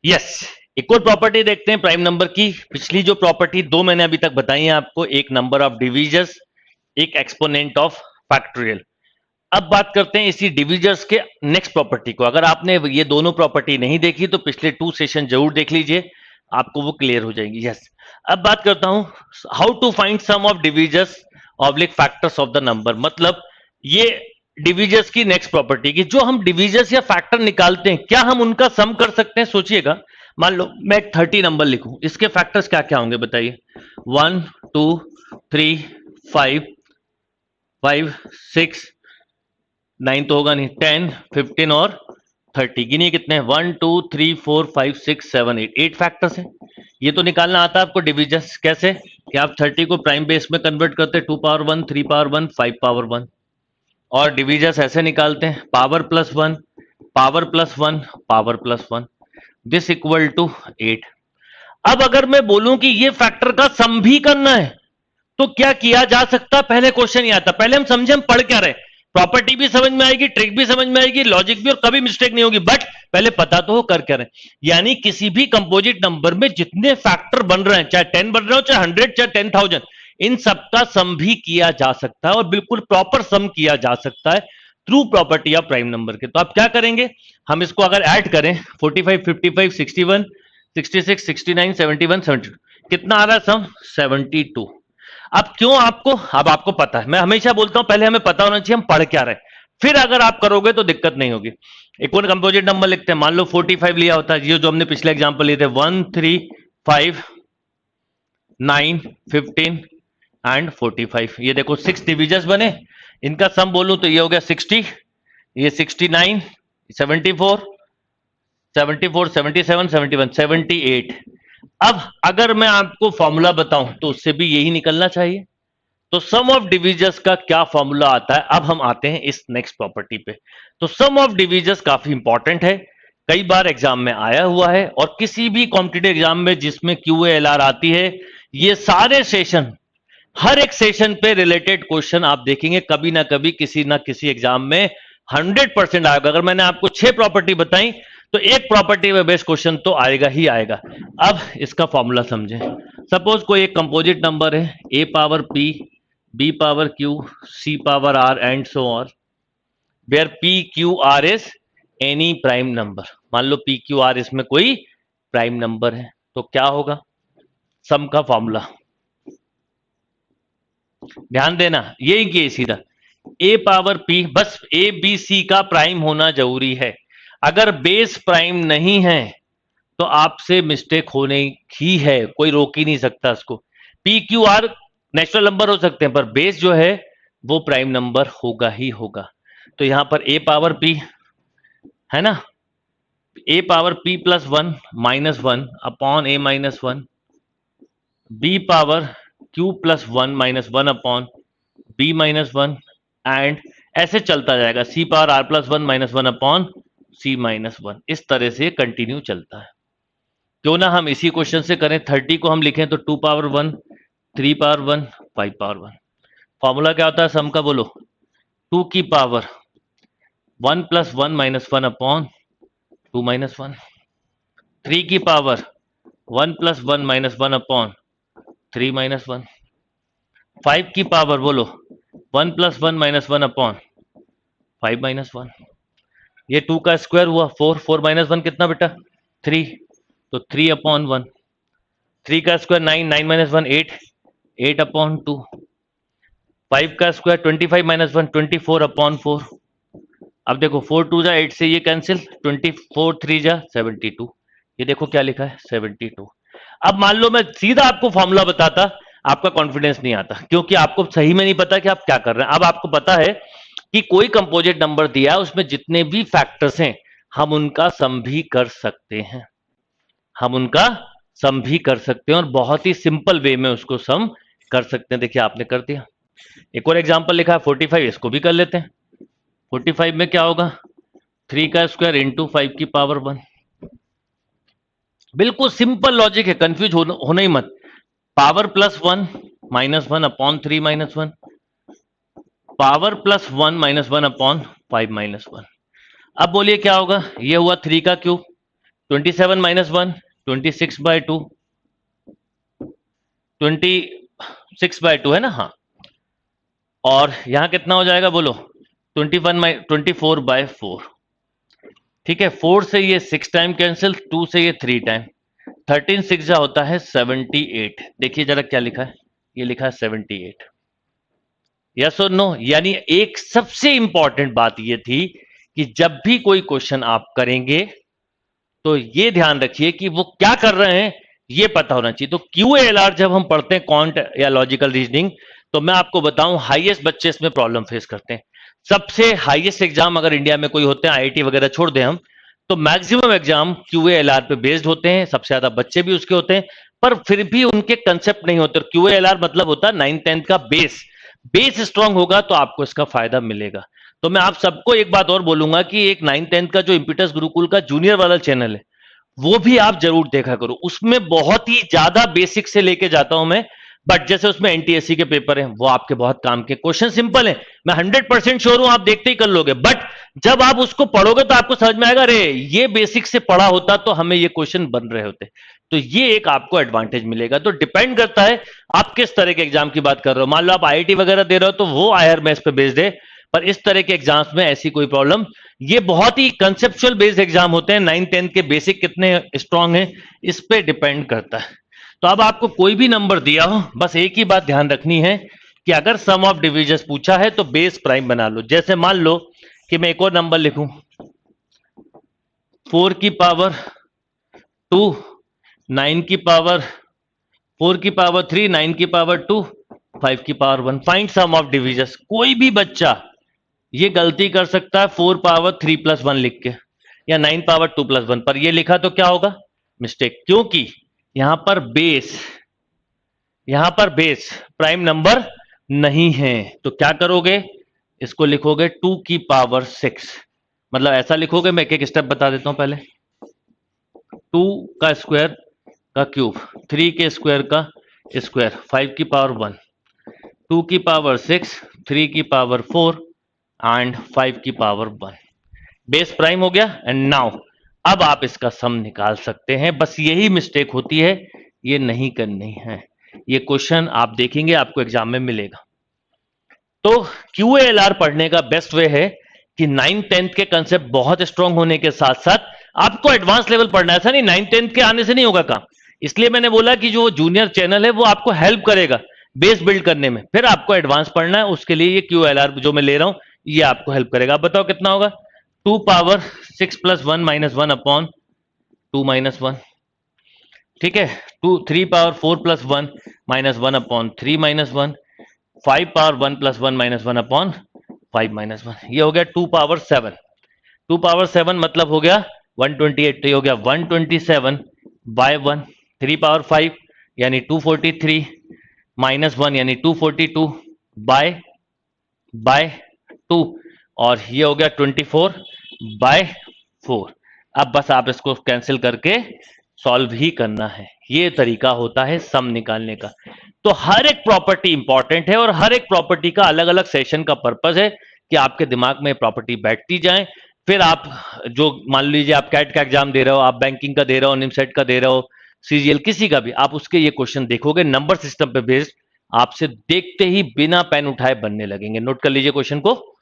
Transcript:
Yes, एक और property देखते हैं प्राइम नंबर की। पिछली जो प्रॉपर्टी दो मैंने अभी तक बताई है आपको, एक नंबर ऑफ डिविजर्स, एक एक्सपोनेंट ऑफ फैक्टोरियल। अब बात करते हैं इसी डिविजर्स के नेक्स्ट प्रॉपर्टी को। अगर आपने ये दोनों प्रॉपर्टी नहीं देखी तो पिछले 2 सेशन जरूर देख लीजिए, आपको वो क्लियर हो जाएंगी। यस, अब बात करता हूं how to find sum of divisors oblique factors of the number. मतलब ये डिविजर्स की नेक्स्ट प्रॉपर्टी की, जो हम डिविजर्स या फैक्टर निकालते हैं, क्या हम उनका सम कर सकते हैं? सोचिएगा, मान लो मैं एक 30 नंबर लिखूं, इसके फैक्टर्स क्या क्या होंगे बताइए। 1 2 3 5 5 6 9 तो होगा नहीं, 10 15 और 30। गिनिए कितने हैं, 1 2 3 4 5 6 7 8, 8 फैक्टर्स हैं। ये तो निकालना आता है आपको डिविजर्स कैसे, कि आप 30 को प्राइम बेस में कन्वर्ट करते हैं, 2 पावर 1 3 पावर 1 5 पावर 1, और डिविजर्स ऐसे निकालते हैं, power plus 1 power plus 1 power plus 1, this equal to 8। अब अगर मैं बोलूं कि ये फैक्टर का सम भी करना है तो क्या किया जा सकता? पहले क्वेश्चन ही आता, पहले हम समझे हम पढ़ क्या रहे। प्रॉपर्टी भी समझ में आएगी, ट्रिक भी समझ में आएगी, लॉजिक भी, और कभी मिस्टेक नहीं होगी, बट पहले पता तो हो कर क्या रहे। यानी किसी भी कंपोजिट नंबर में जितने फैक्टर बन रहे हैं, चाहे 10 बन रहे हो, चाहे 100, चाहे 10,000, इन सबका सम भी किया जा सकता है, और बिल्कुल प्रॉपर सम किया जा सकता है through property of prime number के। तो आप क्या करेंगे, हम इसको अगर ऐड करें, 45 55 61 66 69 71 72, कितना आ रहा है सम? 72। अब क्यों आपको, अब आपको पता है, मैं हमेशा बोलता हूं पहले हमें पता होना चाहिए हम पढ़ क्या रहे, फिर अगर आप करोगे तो दिक्कत नहीं होगी। एक और कंपोजिट नंबर लिखते हैं, मान लो 45 लिया होता है, ये जो हमने पिछले एग्जांपल लिए थे, 1 3 5 9 15 एंड 45। ये देखो 6 डिविजर्स बने, इनका सम बोलूं तो ये हो गया 60, ये 69 74 74 77 71 78। अब अगर मैं आपको फॉर्मूला बताऊं तो उससे भी यही निकलना चाहिए। तो सम ऑफ डिविजर्स का क्या फॉर्मूला आता है? अब हम आते हैं इस नेक्स्ट प्रॉपर्टी पे। तो सम ऑफ डिविजर्स काफी इंपॉर्टेंट है, कई बार एग्जाम में आया हुआ है, और किसी भी कॉम्पिटिटिव एग्जाम में जिसमें QA LR आती है, ये सारे सेशन, हर एक सेशन पे रिलेटेड क्वेश्चन आप देखेंगे कभी ना किसी एग्जाम में 100% आएगा। अगर मैंने आपको 6 प्रॉपर्टी बताई तो एक प्रॉपर्टी में बेस्ड क्वेश्चन तो आएगा ही आएगा। अब इसका फॉर्मूला समझें। सपोज कोई एक कंपोजिट नंबर है, a power p b power q c power r and so on, where p q r is any prime number. मान लो p q r इसमें कोई प्राइम नंबर है, तो क्या होगा सम का फॉर्मूला? ध्यान देना, ये ही सीधा a पावर p, बस a b c का प्राइम होना जरूरी है। अगर बेस प्राइम नहीं है तो आपसे मिस्टेक होने ही है, कोई रोक ही नहीं सकता इसको। P Q R natural number हो सकते हैं, पर बेस जो है वो प्राइम नंबर होगा ही होगा। तो यहां पर a पावर p है ना, a power p plus 1 minus 1 upon a minus 1, b power q plus 1 minus 1 upon b minus 1, and ऐसे चलता जाएगा, c power r plus 1 minus 1 upon c minus 1। इस तरह से कंटिन्यू चलता है। क्यों ना हम इसी क्वेश्चन से करें, 30 को हम लिखें तो 2 पावर 1 3 पावर 1 5 पावर 1। फॉर्मूला क्या होता है सम का, बोलो? 2 की power 1 plus 1 minus 1 upon 2 minus 1, 3 की power 1 plus 1 minus 1 upon 3 minus 1, 5 की पावर बोलो 1 प्लस 1 माइनस 1 अपॉन 5 माइनस 1। ये 2 का स्क्वायर हुआ 4, 4 माइनस 1 कितना बेटा? 3, तो 3 अपॉन 1, 3 का स्क्वायर 9, 9 माइनस 1 8, 8 अपॉन 2, 5 का स्क्वायर 25 माइनस 1 24 अपॉन 4। अब देखो 4 2 जा 8 से ये कैंसिल, 24 3 जा 72। ये देखो क्या लिखा है 72। अब मान लो मैं सीधा आपको फॉर्मूला बताता, आपका कॉन्फिडेंस नहीं आता, क्योंकि आपको सही में नहीं पता कि आप क्या कर रहे हैं। अब आपको पता है कि कोई कंपोजिट नंबर दिया है, उसमें जितने भी फैक्टर्स हैं हम उनका सम भी कर सकते हैं, हम उनका सम भी कर सकते हैं, और बहुत ही सिंपल वे में उसको सम कर सकते हैं। देखिए आपने कर दिया। एक और एग्जांपल लिखा है 45, इसको भी कर लेते हैं। 45 में क्या होगा, 3 का स्क्वायर इंटू 5 की पावर 1। बिल्कुल सिंपल लॉजिक है, कंफ्यूज होना ही मत। Power plus 1 minus 1 upon 3 minus 1, power plus 1 minus 1 upon 5 minus 1। अब बोलिए क्या होगा, ये हुआ 3 का क्यूब, 27 माइनस 1 26/2, 26/2 है ना, हाँ। और यहां कितना हो जाएगा बोलो, 24/4। ठीक है, 4 से ये 6 टाइम कैंसिल, 2 से ये 3 टाइम, 13 6 जा होता है 78। देखिए जरा क्या लिखा है, ये लिखा है 78। यस और नो? यानी एक सबसे इंपॉर्टेंट बात ये थी कि जब भी कोई क्वेश्चन आप करेंगे तो ये ध्यान रखिए कि वो क्या कर रहे हैं ये पता होना चाहिए। तो QALR जब हम पढ़ते हैं क्वांट या लॉजिकल रीजनिंग, तो मैं आपको बताऊं हाईएस्ट बच्चे इसमें प्रॉब्लम फेस करते हैं। सबसे हाईएस्ट एग्जाम अगर इंडिया में कोई होते हैं, IIT वगैरह छोड़ दें हम, तो मैक्सिमम एग्जाम QALR पे बेस्ड होते हैं, सबसे ज्यादा बच्चे भी उसके होते हैं, पर फिर भी उनके कंसेप्ट नहीं होते। QALR मतलब होता है 9th-10th का बेस। बेस स्ट्रांग होगा तो आपको इसका फायदा मिलेगा। तो मैं आप सबको एक बात और बोलूंगा कि एक 9th-10th का जो इम्पिटस गुरुकुल का जूनियर वाला चैनल है वो भी आप जरूर देखा करो। उसमें बहुत ही ज्यादा बेसिक से लेके जाता हूं मैं, बट जैसे उसमें NTSC के पेपर हैं वो आपके बहुत काम के, क्वेश्चन सिंपल है, मैं 100% श्योर हूं आप देखते ही कर लोगे, बट जब आप उसको पढ़ोगे तो आपको समझ में आएगा अरे ये बेसिक से पढ़ा होता तो हमें ये क्वेश्चन बन रहे होते। तो ये एक आपको एडवांटेज मिलेगा। तो डिपेंड करता है आप किस तरह के एग्जाम की बात कर रहे हो। मान लो आप IIT वगैरह दे रहे हो तो वो IR मैथ्स पे बेस्ड है, पर इस तरह के एग्जाम्स में ऐसी कोई प्रॉब्लम, ये बहुत ही कंसेप्चुअल बेस्ड एग्जाम होते हैं। 9th-10th के बेसिक कितने स्ट्रांग हैं इस पे डिपेंड करता है। तो अब आपको कोई भी नंबर दिया हो, बस एक ही बात ध्यान रखनी है कि अगर सम ऑफ डिविजन्स पूछा है तो बेस प्राइम बना लो। जैसे मान लो कि मैं एक और नंबर लिखूं 4 की पावर 2, 9 की पावर 4 की पावर 3, 9 की पावर 2, 5 की power 1। Find sum of divisions. कोई भी बच्चा ये गलती कर सकता है 4 पावर 3 प्लस 1 लिख के, या 9 पावर 2 प्लस 1, पर ये लिखा तो क्या होगा, मिस्टेक, क्योंकि यहां पर बेस प्राइम नंबर नहीं है। तो क्या करोगे, इसको लिखोगे 2 की पावर 6, मतलब ऐसा लिखोगे, मैं एक एक स्टेप बता देता हूं पहले। 2 का स्क्वायर का क्यूब, 3 के स्क्वायर का स्क्वायर, 5 की पावर 1, 2 की पावर 6, 3 की पावर 4 एंड 5 की पावर 1। बेस प्राइम हो गया। एंड नाउ अब आप इसका सम निकाल सकते हैं। बस यही मिस्टेक होती है, ये नहीं करनी है। ये क्वेश्चन आप देखेंगे आपको एग्जाम में मिलेगा। तो QALR पढ़ने का बेस्ट वे है कि 9th-10th के कंसेप्ट बहुत स्ट्रांग होने के साथ साथ आपको एडवांस लेवल पढ़ना है। ऐसा नहीं 9th-10th के आने से नहीं होगा काम। इसलिए मैंने बोला कि जो जूनियर चैनल है वो आपको हेल्प करेगा बेस बिल्ड करने में, फिर आपको एडवांस पढ़ना है, उसके लिए ये QALR जो मैं ले रहा हूं ये आपको हेल्प करेगा। आप बताओ कितना होगा, 2 power 6 plus 1 minus 1 upon 2 minus 1। ठीक है, 3 power 4 plus 1 minus 1 upon 3 minus 1, 5 power 1 plus 1 minus 1 upon 5 minus 1। ये हो गया 2 पावर 7। 2 पावर 7 मतलब हो गया 128, तो ये हो गया 127 बाय 1। 3 पावर 5 यानी 243 माइनस 1 यानी 242 बाय 2, और ये हो गया 24/4। अब बस आप इसको कैंसिल करके सॉल्व ही करना है। ये तरीका होता है सम निकालने का। तो हर एक प्रॉपर्टी इंपॉर्टेंट है और हर एक प्रॉपर्टी का अलग अलग सेशन का पर्पस है कि आपके दिमाग में प्रॉपर्टी बैठती जाए। फिर आप जो मान लीजिए आप कैट का एग्जाम दे रहे हो, आप बैंकिंग का दे रहे हो, निमसेट का दे रहे हो, CGL किसी का भी, आप उसके ये क्वेश्चन देखोगे नंबर सिस्टम पे बेस्ड, आपसे देखते ही बिना पेन उठाए बनने लगेंगे। नोट कर लीजिए क्वेश्चन को।